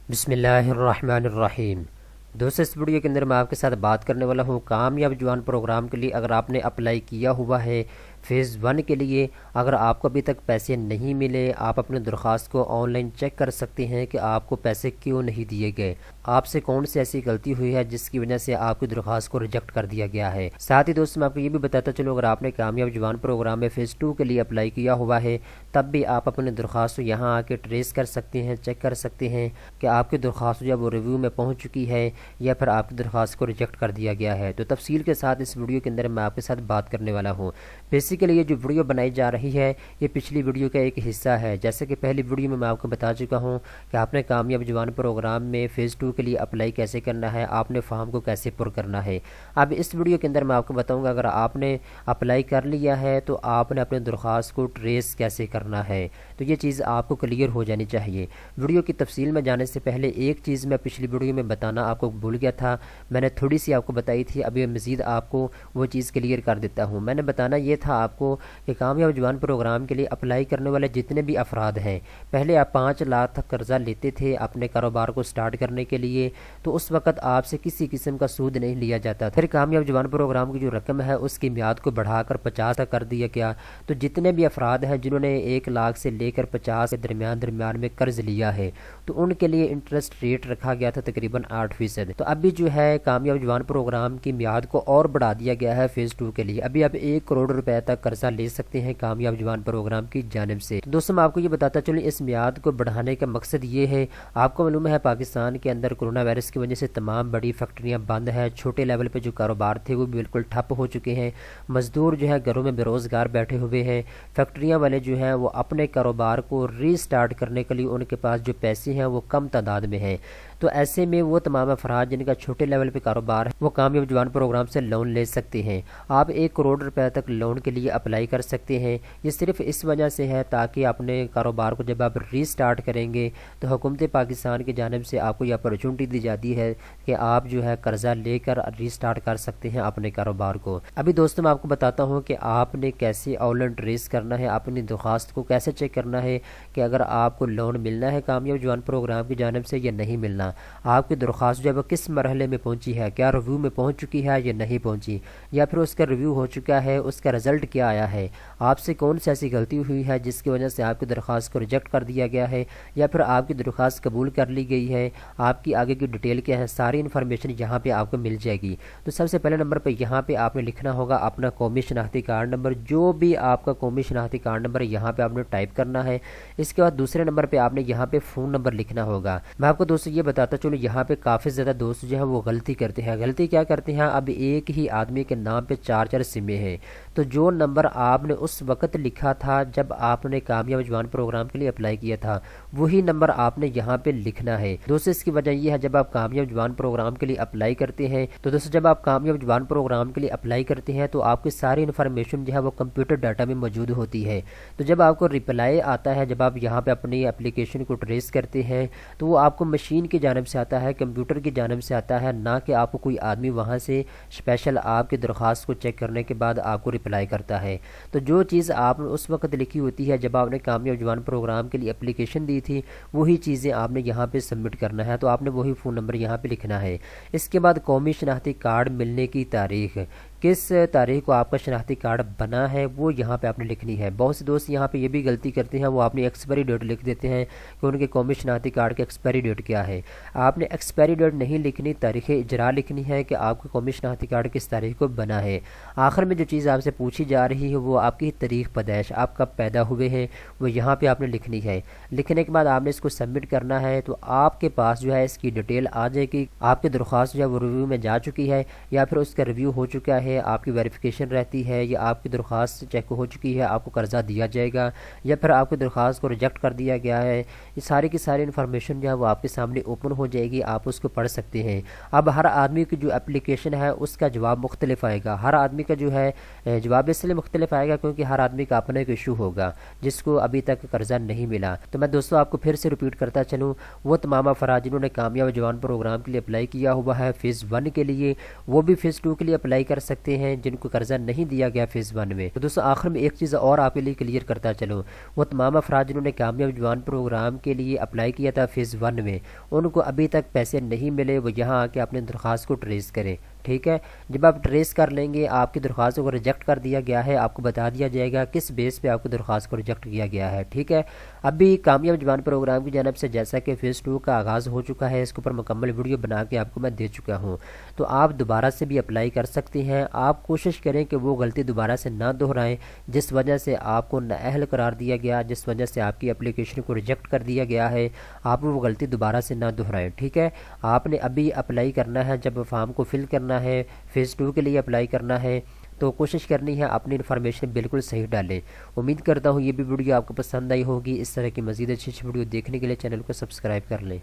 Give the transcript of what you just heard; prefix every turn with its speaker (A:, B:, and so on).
A: بسم اللہ الرحمن الرحیم۔ دوستو اس ویڈیو کے اندر میں آپ کے ساتھ بات کرنے والا ہوں کامیاب جوان پروگرام کے لیے۔ اگر آپ نے اپلائی کیا ہوا ہے فیز 1 کے لیے، اگر آپ کو ابھی تک پیسے نہیں ملے، آپ اپنے درخواست کو آن لائن چیک کر سکتے ہیں کہ آپ کو پیسے کیوں نہیں دیے گئے، آپ سے کون سی ایسی غلطی ہوئی ہے جس کی وجہ سے آپ کی درخواست کو ریجیکٹ کر دیا گیا ہے۔ ساتھ ہی دوستو میں آپ کو یہ بھی بتاتا چلوں، اگر آپ نے کامیاب جوان پروگرام میں فیز 2 کے لیے اپلائی کیا ہوا ہے تب بھی آپ اپنے درخواست کو یہاں آ کے ٹریس کر سکتے ہیں، چیک کر سکتے ہیں کہ آپ کی درخواست جو ہے وہ ریویو میں پہنچ چکی ہے یا پھر آپ کی درخواست کو ریجیکٹ کر دیا گیا ہے۔ تو تفصیل کے ساتھ اس ویڈیو کے اندر میں آپ کے ساتھ بات کرنے والا ہوں۔ بیسیکلی یہ جو ویڈیو بنائی جا رہی ہے یہ پچھلی ویڈیو کا ایک حصہ ہے۔ جیسے کہ پہلی ویڈیو میں آپ کو بتا چکا ہوں کہ آپ نے کامیاب جوان پروگرام میں فیز 2 کے لیے اپلائی کیسے کرنا ہے، آپ نے فارم کو کیسے پر کرنا ہے۔ اب اس ویڈیو کے اندر میں آپ کو بتاؤں گا اگر آپ نے اپلائی کر لیا ہے تو آپ نے اپنے درخواست کو ٹریس کیسے کرنا ہے، تو یہ چیز آپ کو کلیئر ہو جانی چاہیے۔ ویڈیو کی تفصیل میں جانے سے پہلے ایک چیز میں پچھلی ویڈیو میں بتانا آپ کو بھول گیا تھا، میں نے تھوڑی سی آپ کو بتائی تھی، ابھی مزید آپ کو وہ چیز کلیئر کر دیتا ہوں۔ میں نے بتانا یہ تھا آپ کو کہ کامیاب جوان پروگرام کے لیے اپلائی کرنے والے جتنے بھی افراد ہیں، پہلے آپ 5 لاکھ تک قرضہ لیتے تھے اپنے کاروبار کو سٹارٹ کرنے کے لیے، تو اس وقت آپ سے کسی قسم کا سود نہیں لیا جاتا تھا۔ پھر کامیاب جوان پروگرام کی جو رقم ہے اس کی میعاد کو بڑھا کر 50 تک کر دیا گیا، تو جتنے بھی افراد ہیں جنہوں نے 1 لاکھ سے لے کر 50 کے درمیان میں قرض لیا ہے تو ان کے لیے انٹرسٹ ریٹ رکھا گیا تھا تقریباً 8%۔ تو ابھی جو ہے کامیاب جوان پروگرام کی میعاد کو اور بڑھا دیا گیا ہے فیز 2 کے لیے، ابھی آپ 1 کروڑ روپے تک قرضہ لے سکتے ہیں کامیاب جوان پروگرام کی جانب سے۔ دوستوں میں آپ کو یہ بتاتا چلوں اس میعاد کو بڑھانے کا مقصد یہ ہے، آپ کو معلوم ہے پاکستان کے اندر کرونا وائرس کی وجہ سے تمام بڑی فیکٹریاں بند ہیں، چھوٹے لیول پہ جو کاروبار تھے وہ بالکل ٹھپ ہو چکے ہیں، مزدور جو ہے گھروں میں بے روزگار بیٹھے ہوئے ہیں، فیکٹریاں والے جو ہیں وہ اپنے کاروبار کو ری سٹارٹ کرنے کے لیے ان کے پاس جو پیسے ہیں وہ کم تعداد میں ہیں، تو ایسے میں وہ تمام افراد جن کا چھوٹے لیول پہ کاروبار ہے وہ کامیاب جوان پروگرام سے لون لے سکتے ہیں۔ آپ 1 کروڑ روپے تک لون کے لیے اپلائی کر سکتے ہیں۔ یہ صرف اس وجہ سے ہے تاکہ اپنے کاروبار کو جب آپ ری سٹارٹ کریں گے تو حکومت پاکستان کی جانب سے آپ کو یہ اپرچونٹی دی جاتی ہے کہ آپ جو ہے قرضہ لے کر ری سٹارٹ کر سکتے ہیں اپنے کاروبار کو۔ ابھی دوستوں میں آپ کو بتاتا ہوں کہ آپ نے کیسے آن لائن ٹریس کرنا ہے، اپنی درخواست کو کیسے چیک کرنا ہے کہ اگر آپ کو لون ملنا ہے کامیاب جوان پروگرام کی جانب سے یا نہیں ملنا، آپ کی درخواست جو ہے وہ کس مرحلے میں پہنچی ہے، کیا ریویو میں پہنچ چکی ہے یا نہیں پہنچی، یا پھر اس کا ریویو ہو چکا ہے، اس کا رزلٹ کیا آیا ہے، آپ سے کون سی ایسی غلطی ہوئی ہے جس کی وجہ سے آپ کی درخواست کو ریجیکٹ کر دیا گیا ہے، یا پھر آپ کی درخواست قبول کر لی گئی ہے، آپ کی آگے کی ڈیٹیل کیا ہے، ساری انفارمیشن یہاں پہ آپ کو مل جائے گی۔ تو سب سے پہلے نمبر پہ یہاں پہ آپ نے لکھنا ہوگا اپنا قومی شناختی کارڈ نمبر، جو بھی آپ کا قومی شناختی کارڈ نمبر یہاں پہ آپ نے ٹائپ کرنا ہے۔ اس کے بعد دوسرے نمبر پہ آپ نے یہاں پہ فون نمبر لکھنا ہوگا۔ میں آپ کو دوستو یہ بتاتا چلوں یہاں پہ کافی زیادہ دوست جو ہے وہ غلطی کرتے ہیں۔ غلطی کیا کرتے ہیں، اب ایک ہی آدمی کے نام پہ 4 سمیں ہیں، تو جو نمبر آپ نے اس وقت لکھا تھا جب آپ نے کامیاب جوان پروگرام کے لیے اپلائی کیا تھا وہی نمبر آپ نے یہاں پہ لکھنا ہے۔ دوستو اس کی وجہ یہ ہے جب آپ کامیاب جوان پروگرام کے لیے اپلائی کرتے ہیں تو دوستو جب آپ کامیاب جوان پروگرام کے لیے اپلائی کرتے ہیں تو آپ کی ساری انفارمیشن جو ہے وہ کمپیوٹر ڈاٹا میں موجود ہوتی ہے، تو جب آپ کو ریپلائی آتا ہے، جب آپ یہاں پہ اپنی اپلیکیشن کو ٹریس کرتے ہیں تو وہ آپ کو مشین کی جانب سے آتا ہے، کمپیوٹر کی جانب سے آتا ہے، نہ کہ آپ کو کوئی آدمی وہاں سے اسپیشل آپ کی درخواست کو چیک کرنے کے بعد آپ کو ریپلائی کرتا ہے۔ تو جو چیز آپ نے اس وقت لکھی ہوتی ہے جب آپ نے کامیاب جوان پروگرام کے لیے اپلیکیشن دی تھی وہی چیزیں آپ نے یہاں پہ سبمٹ کرنا ہے، تو آپ نے وہی فون نمبر یہاں پہ لکھنا ہے۔ اس کے بعد قومی شناختی کارڈ ملنے کی تاریخ، کس تاریخ کو آپ کا شناختی کارڈ بنا ہے وہ یہاں پہ آپ نے لکھنی ہے۔ بہت سے دوست یہاں پہ یہ بھی غلطی کرتے ہیں، وہ اپنی ایکسپائری ڈیٹ لکھ دیتے ہیں کہ ان کے قومی شناختی کارڈ کی ایکسپائری ڈیٹ کیا ہے۔ آپ نے ایکسپائری ڈیٹ نہیں لکھنی، تاریخ اجرا لکھنی ہے کہ آپ کا قومی شناختی کارڈ کس تاریخ کو بنا ہے۔ آخر میں جو چیز آپ سے پوچھی جا رہی ہے وہ آپ کی تاریخ پیدائش، آپ کب پیدا ہوئے ہیں، وہ یہاں پہ آپ نے لکھنی ہے۔ لکھنے کے بعد آپ نے اس کو سبمٹ کرنا ہے، تو آپ کے پاس جو ہے اس کی ڈیٹیل آ جائے گی، آپ کی درخواست جو ہے وہ ریویو میں جا چکی ہے یا پھر اس کا ریویو ہو چکا ہے، آپ کی ویریفیکیشن رہتی ہے، یا آپ کی درخواست چیک ہو چکی ہے، آپ کو قرضہ دیا جائے گا، یا پھر آپ کی درخواست کو ریجیکٹ کر دیا گیا ہے۔ یہ ساری کی ساری انفارمیشن جو ہے وہ آپ کے سامنے اوپن ہو جائے گی، آپ اس کو پڑھ سکتے ہیں۔ اب ہر آدمی کی جو اپلیکیشن ہے اس کا جواب مختلف آئے گا، ہر آدمی کا جو ہے جواب اس لیے مختلف آئے گا کیونکہ ہر آدمی کا اپنا ایک ایشو ہوگا جس کو ابھی تک قرضہ نہیں ملا۔ تو میں دوستو آپ کو پھر سے ریپیٹ کرتا چلوں، وہ تمام افراد جنہوں نے کامیاب جوان پروگرام کے لیے اپلائی کیا ہوا ہے فیز 1 کے لیے، وہ بھی فیز 2 کے لیے اپلائی کر سکتے سکتے ہیں جن کو قرضہ نہیں دیا گیا فیز 1 میں۔ تو دوستوں آخر میں ایک چیز اور آپ کے لیے کلیئر کرتا چلوں، وہ تمام افراد جنہوں نے کامیاب جوان پروگرام کے لیے اپلائی کیا تھا فیز 1 میں، ان کو ابھی تک پیسے نہیں ملے، وہ یہاں آ کے اپنے درخواست کو ٹریس کریں، ٹھیک ہے۔ جب آپ ٹریس کر لیں گے آپ کی درخواستوں کو ریجیکٹ کر دیا گیا ہے، آپ کو بتا دیا جائے گا کس بیس پہ آپ کی درخواست کو ریجیکٹ کیا گیا ہے، ٹھیک ہے۔ ابھی کامیاب جوان پروگرام کی جانب سے جیسا کہ فیز 2 کا آغاز ہو چکا ہے، اس کے اوپر مکمل ویڈیو بنا کے آپ کو میں دے چکا ہوں، تو آپ دوبارہ سے بھی اپلائی کر سکتے ہیں۔ آپ کوشش کریں کہ وہ غلطی دوبارہ سے نہ دہرائیں جس وجہ سے آپ کو نااہل قرار دیا گیا، جس وجہ سے آپ کی اپلیکیشن کو ریجیکٹ کر دیا گیا ہے، آپ وہ غلطی دوبارہ سے نہ دہرائیں، ٹھیک ہے۔ آپ نے ابھی اپلائی کرنا ہے، جب فارم کو فل کرنا ہے، فیز 2 کے لیے اپلائی کرنا ہے، تو کوشش کرنی ہے اپنی انفارمیشن بالکل صحیح ڈالیں۔ امید کرتا ہوں یہ بھی ویڈیو آپ کو پسند آئی ہوگی۔ اس طرح کی مزید اچھی ویڈیو دیکھنے کے لیے چینل کو سبسکرائب کر لیں۔